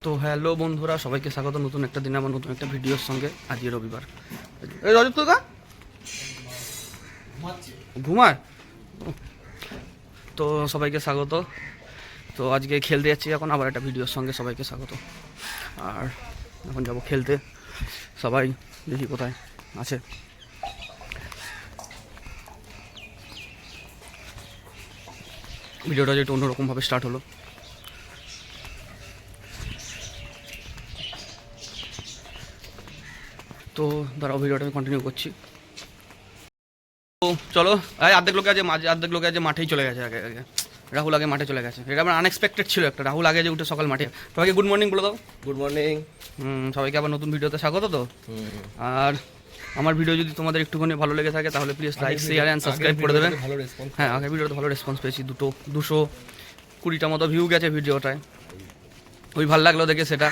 তো হ্যালো বন্ধুরা, সবাইকে স্বাগত নতুন একটা দিনে আমার নতুন একটা ভিডিওর সঙ্গে। আজকে রবিবার। এই রজত তো ঘুমার। তো সবাইকে স্বাগত। তো আজকে খেলতে যাচ্ছি এখন আবার একটা ভিডিওর সঙ্গে, সবাইকে স্বাগত। আর এখন যাব খেলতে, সবাই দেখি কোথায় আছে। ভিডিওটা যেটা অন্যরকমভাবে স্টার্ট হলো। তো দাঁড়াও, ভিডিওটা আমি কন্টিনিউ করছি। তো চলো, অর্ধেক লোকে আজ মাঠেই চলে গেছে। আগে আগে রাহুল আগে মাঠে চলে গেছে। এটা আমার আনএক্সপেক্টেড ছিল একটা। রাহুল আগে যে উঠে সকাল মাঠে। সবাইকে গুড মর্নিং বলে দাও। Good morning. সবাইকে আবার নতুন ভিডিওতে স্বাগত। তো আর আমার ভিডিও যদি তোমাদের একটুখানি ভালো লেগে থাকে তাহলে please like, share and subscribe করে দেবে। হ্যাঁ, আগের ভিডিওতে ভালো রেসপন্স পেয়েছি। 220টা মতো ভিউ গেছে ভিডিওটায়। ওই ভালো লাগলো দেখে সেটা।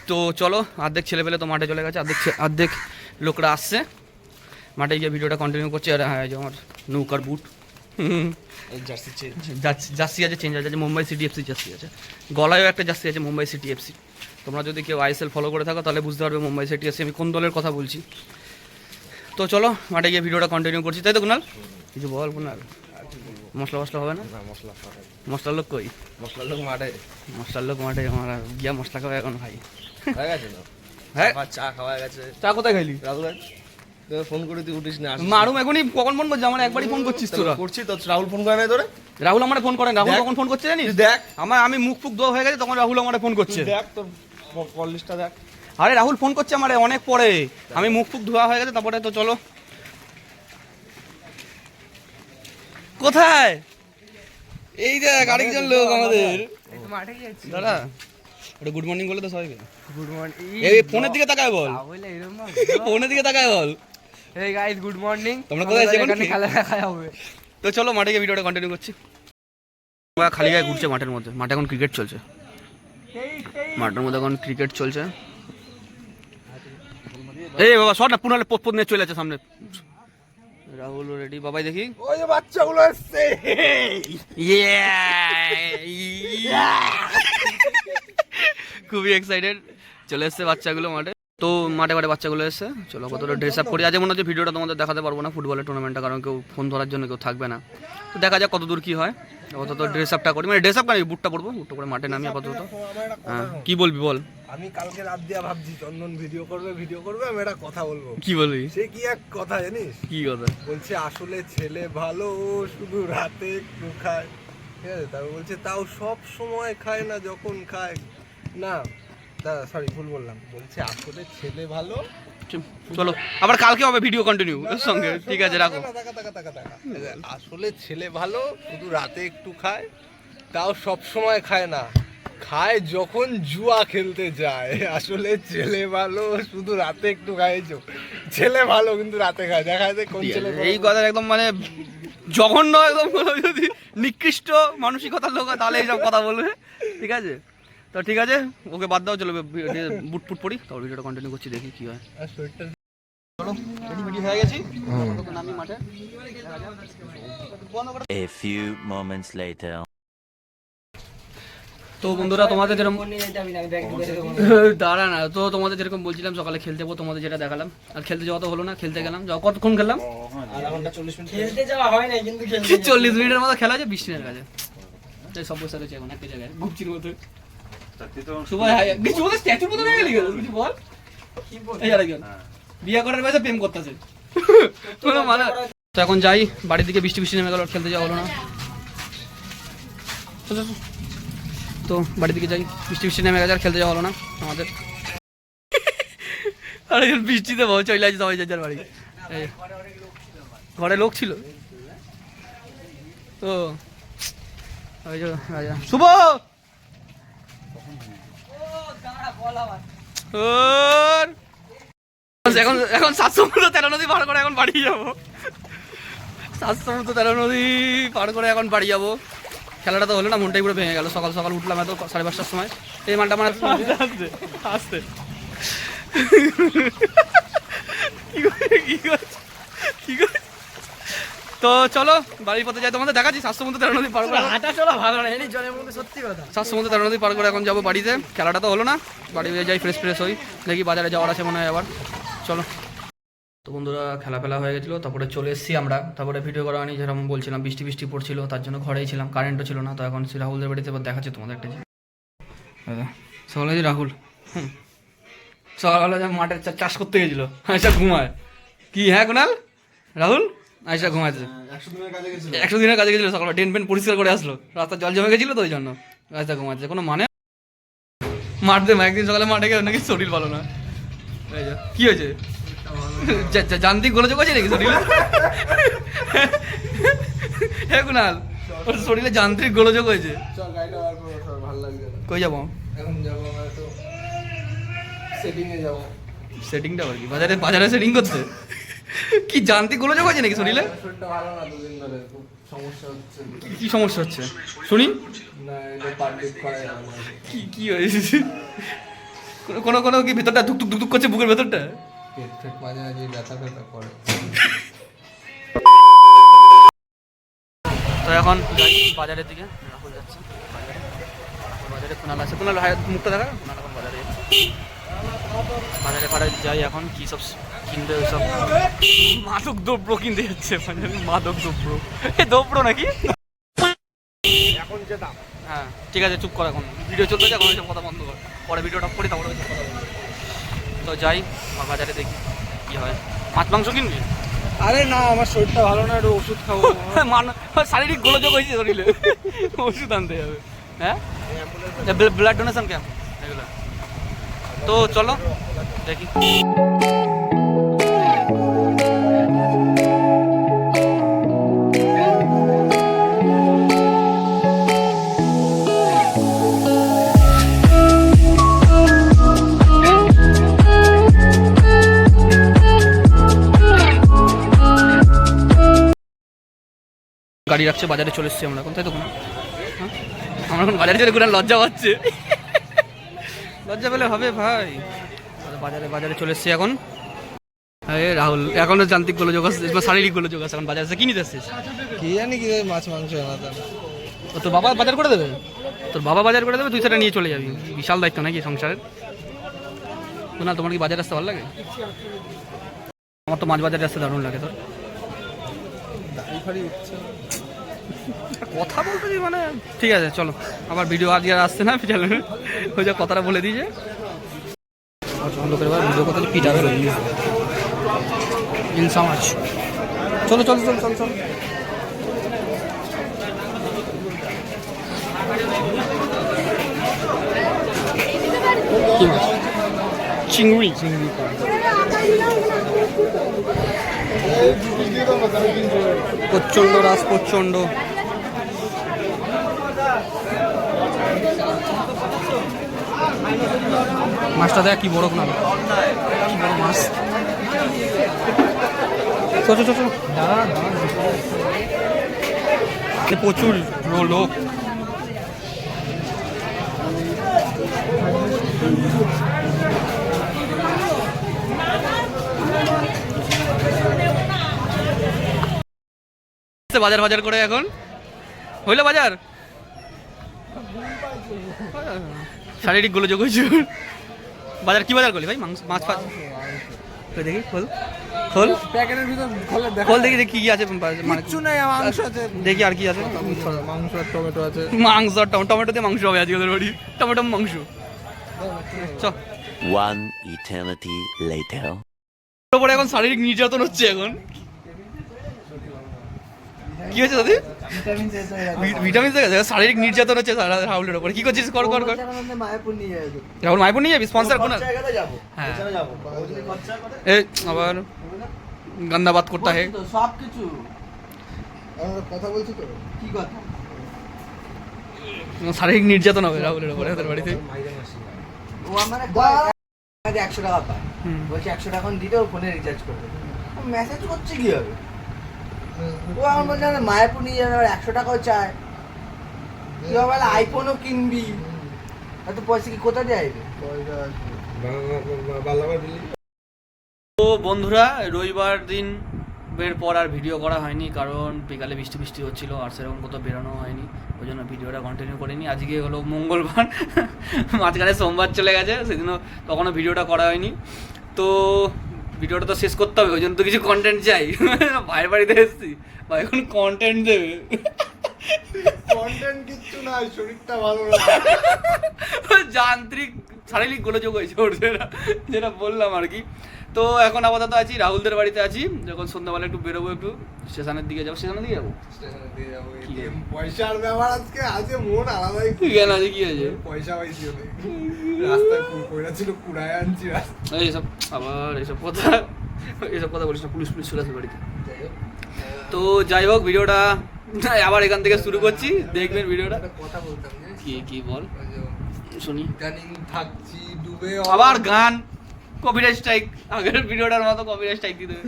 তো চলো, অর্ধেক ছেলে পেলে তো মাঠে চলে গেছে, অর্ধেক লোকরা আসছে। মাঠে গিয়ে ভিডিওটা কন্টিনিউ করছে। আর হ্যাঁ, যে আমার নৌকার বুট, জার্সি আছে, চেঞ্জ আছে, মুম্বাই সিটি এফসি জার্সি আছে। গলায়ও একটা জার্সি আছে মুম্বাই সিটি এফসি। তোমরা যদি কেউ আইএসএল ফলো করে থাকো তাহলে বুঝতে পারবে মুম্বাই সিটি এফসি আমি কোন দলের কথা বলছি। তো চলো, মাঠে গিয়ে ভিডিওটা কন্টিনিউ করছি, তাই তো কুনাল? কিছু বল কুনাল। মশলা হবে না? মশলার লোক কই? মশলার লোক মাঠে আমার গিয়া মশলা খাবে এখন ভাই। হয়ে গেছে তো? হ্যাঁ, চা খাওয়া গেছে। চা কোথায় খাইলি? রাহুল ফোন করে তুই উঠিস না। মারুম এখনই। কখন ফোন করছি? আমার একবারই ফোন করছিস তোরা। করছি তো, রাহুল ফোন করে নাই তোরে? রাহুল আমার ফোন করে। রাহুল কখন ফোন করছে জানিস? দেখ, আমি মুখ ফুক ধোয়া হয়ে গেছে তখন রাহুল আমার ফোন করছে। দেখ তোর কল লিস্টটা দেখ। আরে রাহুল ফোন করছে আমারে অনেক পরে। আমি মুখ ফুক ধোয়া হয়ে গেছে তারপরে। তো চলো, কোথায়? এই দেখ আরেকজন লোক আমাদের। দাদা ওটা গুড মর্নিং বলে তো সবাইকে। Good morning. এই ফোনের দিকে তাকায় বল। ফোনের দিকে তাকায় বল। এই গাইস গুড মর্নিং। তোমরা কোথায় আছো? এখানে খেলা দেখা হবে। তো চলো, মাঠে গিয়ে ভিডিওটা কন্টিনিউ করছি। আমরা খালি গায়ে ঘুরছে মাঠের মধ্যে। মাঠে এখন ক্রিকেট চলছে। মাঠের মধ্যে এখন ক্রিকেট চলছে। এই বাবা শট না, পুনালে পদ নিয়ে চলে যাচ্ছে সামনে। রাহুল রেডি বাবাই, দেখি ওই যে বাচ্চাগুলো আসছে। খুবই এক্সাইটেড। চলে এসছে বাচ্চাগুলো মাঠে। তো মাঠে বাচ্চাগুলো এসছে। চলো কতটা ড্রেস আপ করি। আজ মনে হচ্ছে ভিডিওটা তোমাদের দেখাতে পারবো না, ফুটবলের টুর্নামেন্টটা, কারণ কেউ ফোন ধরার জন্য কেউ থাকবে না। তো দেখা যাক কত দূর কি হয়। আপাতত ড্রেস আপটা করি, মানে ড্রেস আপ করি, বুটটা পরবো, বুটটা করে মাঠে নামি আপাতত। হ্যাঁ, কি বলবি বল। আমি কালকে রাত দিয়া ভাবছি চন্দন ভিডিও করবে আমি একটা কথা বলবো। কি বলবি? সে কি এক কথা জানিস? কি কথা বলছে? আসলে ছেলে ভালো, ও শুধু রাতে একটু খায়। ঠিক আছে, তারপর বলছে তাও সব সময় খায় না, যখন খায় না। সরি, ভুল বললাম। বলছে আসলে ছেলে ভালো। চলো, আবার কালকে হবে ভিডিও কন্টিনিউ এর সঙ্গে। ঠিক আছে, রাখো। আসলে ছেলে ভালো, শুধু রাতে একটু খায়, তাও সব সময় খায় না, খায় যখন জুয়া খেলতে যায়। আসলে ছেলে ভালো, শুধু রাতে একটু খায়। ছেলে ভালো কিন্তু রাতে খায়। দেখা যায় কোন ছেলে। এই কথা একদম মানে জঘন্য, একদম যদি নিকৃষ্ট মানসিকতার লোক হয় তাহলে এইসব কথা বলবে। ঠিক আছে, তো ঠিক আছে, ওকে বাদ দাও। চলো বুট ফুট পড়ি, তারপর ভিডিওটা কন্টিনিউ করছি, দেখি কি হয়। চলো, রেডি হয়ে গেছি। নামি মাঠে। A few moments later. তো বন্ধুরা, তোমাদের যেরকম দাঁড়া না, তো তোমাদের যেরকম বলছিলাম সকালে খেলতে যাবো, তোমাদের যেটা দেখালাম। আর খেলতে যাওয়া তো হলো না, খেলতে গেলাম। কতক্ষণ খেললাম? 40 মিনিটের মতো খেলা আছে বৃষ্টির কাছে। সব বসে রয়েছে এখন একটা জায়গায় গুপচির মতো। স্ট্যাচুর মতো হয়ে গেলি কিছু বল। এই আরেকজন বিয়ে করার বয়সে প্রেম করতেছে। তো এখন যাই বাড়ির দিকে। বৃষ্টি নেমে গেল, খেলতে যাওয়া হলো না। তো বাড়ির দিকে যাই, বৃষ্টি নেমে গেছে আর খেলতে যাওয়া হলো না আমাদের। আর বৃষ্টিতে বহু চলে আছে সবাই যার বাড়ি। ঘরে লোক ছিল তো শুভ। এখন 713 নদী পার করে এখন বাড়ি যাবো। 713 নদী পার করে এখন বাড়ি যাবো। খেলাটা তো হলো না, মনটাই পুরো ভেঙে গেল। সকাল সকাল উঠলাম এত 5:30টার সময়। এই মানটা আমার আসতে কি তো চলো বাড়ির পথে যাই, তোমাদের দেখাচ্ছি সাত সমুদ্র তেরো নদী পার করে। হাঁটা চলা ভালো না, এই জলের মধ্যে সত্যি কথা। সাত সমুদ্র তেরো নদী পার করে এখন যাবো বাড়িতে। খেলাটা তো হলো না, বাড়ি যাই ফ্রেশ হই, দেখি বাজারে যাওয়ার আছে মনে হয় আবার। চলো। তো বন্ধুরা খেলা হয়ে গেছিলো, তারপরে চলে এসেছি আমরা। তারপরে ভিডিও করা হয়নি, যেরকম বলছিলাম বৃষ্টি পড়ছিল, তার জন্য ঘরেই ছিলাম, কারেন্টও ছিল না। তো এখন রাহুলদের বাড়িতে এবার দেখাচ্ছি তোমাদের একটা জিনিস। সকালে রাহুল সকালবেলা মাঠে চাষ করতে গেছিলো, আচ্ছা ঘুমায় কি? হ্যাঁ কুনাল, রাহুল আচ্ছা ঘুমাচ্ছে, 100 দিনের কাজে গেছিলো সকালে, ট্রেন পেন পরিষ্কার করে আসলো, রাস্তায় জল জমে গেছিলো তো ওই জন্য আচ্ছা ঘুমাচ্ছে। কোনো মানে মাঠ দেবো একদিন সকালে মাঠে গেলে নাকি শরীর ভালো না। এই যা কি হয়েছে, যান্ত্রিক গোলযোগ আছে নাকি শরীরে? হ্যাঁ কুনাল, ওর শরীরে যান্ত্রিক গোলযোগ হয়েছে। কই যাবো এখন যাবো আমরা তো সেটিংয়ে যাবো। সেটিংটা আবার কি? বাজারে সেটিং করতে কি যান্ত্রিক গোলযোগ হয়েছে নাকি শরীরে? শরীরটা ভালো না, দুদিন ধরে খুব সমস্যা হচ্ছে। কি সমস্যা হচ্ছে শুনি? না এটা পাবলিক করে না। কি হয়েছে? কোনো কি ভেতরটা ধুক করছে বুকের ভেতরটা? পেট ফেট মাঝে মাঝে ব্যথা করে। তো এখন যাই বাজারের দিকে, রাহুল যাচ্ছে বাজারে, কুনাল আছে, কুনাল মুখটা দেখা, কুনাল এখন বাজারে যাচ্ছে। বাজারে যাই এখন, কি সব কিনবে ওই সব মাদক দ্রব্য কিনতে যাচ্ছে, মাদক দ্রব্য, দ্রব্য নাকি এখন যেটা হ্যাঁ ঠিক আছে চুপ কর, এখন ভিডিও চলতে যায়, এখন সব কথা বন্ধ কর, পরে ভিডিওটা করি তারপরে কথা বলবো। তো যাই বাজারে দেখি কি হয়। মাছ মাংস কিনবি? আরে না, আমার শরীরটা ভালো না, একটু ওষুধ খাবো। শারীরিক গোলযোগ হয়েছে শরীরে, ওষুধ আনতে হবে। হ্যাঁ ব্লাড ডোনেশন ক্যাম্প এগুলো। তো চলো দেখি। গাড়ি রাখছে, বাজারে চলে এসেছি আমরা এখন, তাই তো কোনো আমরা এখন বাজারে চলে কোনো লজ্জা পাচ্ছে, লজ্জা পেলে হবে ভাই। বাজারে চলে এসেছি এখন। হ্যাঁ রাহুল এখনো যান্ত্রিক গোলযোগ আছে, শারীরিক গোলযোগ আছে, এখন বাজারে কি নিতে আসছিস? কি জানি কি মাছ মাংস আনাতে। তোর বাবা বাজার করে দেবে? তোর বাবা বাজার করে দেবে, তুই সেটা নিয়ে চলে যাবি, বিশাল দায়িত্ব নাকি সংসারের। না তোমার কি বাজারে আসতে ভালো লাগে? আমার তো মাছ বাজারে আসতে দারুণ লাগে। তোর কথা বলতে মানে ঠিক আছে চলো, আবার ভিডিও আজকে আর আসছে না চ্যানেলে, ওই যে কথাটা বলে দিয়েছে। লোকের ভিডিও কথা পিটাবে ইলসা মাছ। চলো কি মাছ? চিংড়ি প্রচন্ড রাস, প্রচন্ড। মাছটা দেখ কি বড়, না কি বড় মাছ। প্রচুর লোক। বাজার করে এখন হইলো বাজার, শারীরিক গোলযোগ হয়েছে। বাজার কি বাজার করলি ভাই? মাছ ফাছ দেখি, খোল প্যাকেটের ভিতর খোল দেখি কি আছে। কিচ্ছু নাই, মাংস আছে দেখি আর কি আছে। মাংস আর টমেটো আছে। মাংস টমেটো দিয়ে মাংস হবে আজকে ওদের বাড়ি, টমেটো মাংস। চ 1 eternity later. পরে এখন শারীরিক নির্যাতন হচ্ছে এখন। কি হয়েছে দাদি? ভিটামিন থেকে শারীরিক নির্যাতন হচ্ছে রাহুলের উপরে। কি করছিস? কর রাহুল মায়াপুর নিয়ে যাবি? স্পন্সর কোন? হ্যাঁ এই আবার গন্দা বাত করতে হয় সব কিছু। কথা বলছি তো, কি কথা? শারীরিক নির্যাতন হবে রাহুলের উপরে ওদের বাড়িতে। ও আমার 100 টাকা পায়, বলছে 100 টাকা দিতে ও ফোনে রিচার্জ করবে। মেসেজ করছে কি হবে? ও আমার বলছে মায়াপুর নিয়ে যাবে, 100 টাকাও চায়। তুই আবার আইফোনও কিনবি, এত পয়সা কি কোথা দিয়ে আসবে? তো বন্ধুরা রবিবার দিন এর পর আর ভিডিও করা হয়নি, কারণ বিকালে বৃষ্টি বৃষ্টি হচ্ছিলো আর সেরকম কোথাও বেরোনো হয়নি, ওই জন্য ভিডিওটা কন্টিনিউ করিনি। আজকে হলো মঙ্গলবার, মাঝখানে সোমবার চলে গেছে, সেদিনও তখনও ভিডিওটা করা হয়নি। তো ভিডিওটা তো শেষ করতে হবে, ওই জন্য তো কিছু কন্টেন্ট চাই। ভাইয়ের বাড়িতে এসেছি, ভাই এখন কন্টেন্ট দেবে। কন্টেন্ট কিচ্ছু না, শরীরটা ভালো না। যান্ত্রিক শারীরিক গোলযোগ হয়েছে ওর, যেটা বললাম আর কি। তো এখন আপাতত আছি রাহুলদের বাড়িতে আছি, যখন সন্ধ্যাবেলা একটু বেরোবো, একটু স্টেশনের দিকে যাবো। স্টেশনের দিকে যাবো, স্টেশনে দিয়ে যাবো। কি রে? পয়সার ব্যাপার আজকে, আজকে মন আলাদাই। কেন আছে, কি আছে? পয়সা পাইছি অনেক, রাস্তায় কইরা ছিল, কুড়ায় আনছি রাস্তায়। এইসব আবার এইসব কথা বলিস না, পুলিশ চলে আসবে বাড়িতে। তো যাই হোক, ভিডিওটা আবার এখান থেকে শুরু করছি, দেখবেন ভিডিওটা। একটা কথা বলতাম, জানিস? কি বল ওই যে শুনি। ইদানিং থাকছি ডুবে, আবার গান, কপিরাইট স্ট্রাইক, আগের ভিডিওটার মতো কপিরাইট স্ট্রাইক দিয়ে দেবে।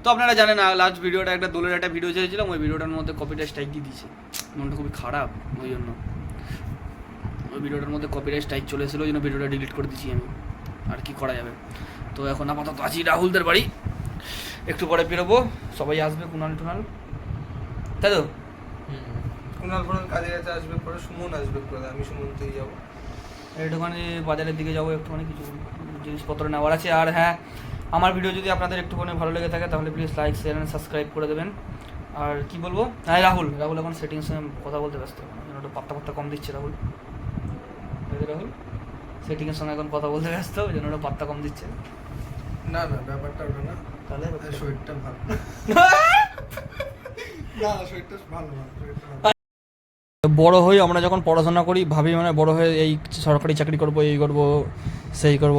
তো আপনারা জানেন না, লাস্ট ভিডিওটা একটা দোলের একটা ভিডিও ছেড়েছিলাম, ওই ভিডিওটার মধ্যে কপিরাইট স্ট্রাইক দিয়ে দিয়েছে, মনটা খুবই খারাপ। ওই জন্য ওই ভিডিওটার মধ্যে কপিরাইট স্ট্রাইক চলে এসেছিলো, ওই জন্য ভিডিওটা ডিলিট করে দিয়েছি আমি। আর কি করা যাবে। তো এখন আপাতত আছি রাহুলদের বাড়ি, একটু পরে বেরোবো, সবাই আসবে, কুনাল টুনাল, তাই তো? কুনাল ফোনাল কাজে কাছে আসবে, পরে সুমন আসবে, পরে আমি সুমনতেই যাবো। একটুখানি বাজারের দিকে যাবো, একটুখানি কিছু জিনিসপত্র নেওয়ার আছে। আর হ্যাঁ, আমার ভিডিও যদি আপনাদের একটুখানি ভালো লেগে থাকে তাহলে please like share and subscribe করে দেবেন। আর কি বলবো, হ্যাঁ রাহুল এখন সেটিংসে কথা বলতে ব্যস্ত, একটু পাত্তা কম দিচ্ছে রাহুল। রাহুল সেটিংয়ের সঙ্গে এখন কথা বলতে ব্যস্ত, ওই জন্য ওটা পাত্তা কম দিচ্ছে। না না, ব্যাপারটা ওটা না, তাহলে শরীরটা ভালো না, শরীরটা ভালো না, শরীরটা ভালো। বড় হয়ে আমরা যখন পড়াশোনা করি ভাবি মানে বড় হয়ে এই সরকারি চাকরি করব, এই করব সেই করব,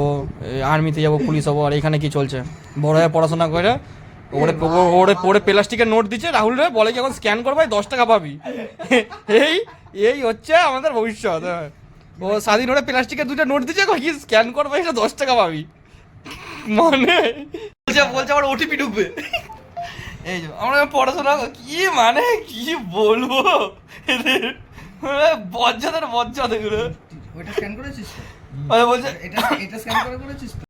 আর্মিতে যাব, পুলিশ হবো। আর এখানে কি চলছে, বড় হয়ে পড়াশোনা করে ওরে প্লাস্টিকের নোট দিচ্ছে রাহুল রে, বলে কি এখন স্ক্যান করবো 10 টাকা পাবি। এই হচ্ছে আমাদের ভবিষ্যৎ। ও স্বাধীন হয়ে প্লাস্টিকের 2টা নোট দিচ্ছে, কি স্ক্যান করবো 10 টাকা পাবি, মানে বলছে আমার ওটিপি ঢুকবে। এই যে আমরা পড়াশোনা কি মানে কি বলবো, বজ্জাদের এগুলো। ওইটা স্ক্যান করেছিস তো? বলছে এটা স্ক্যান করেছিস তো?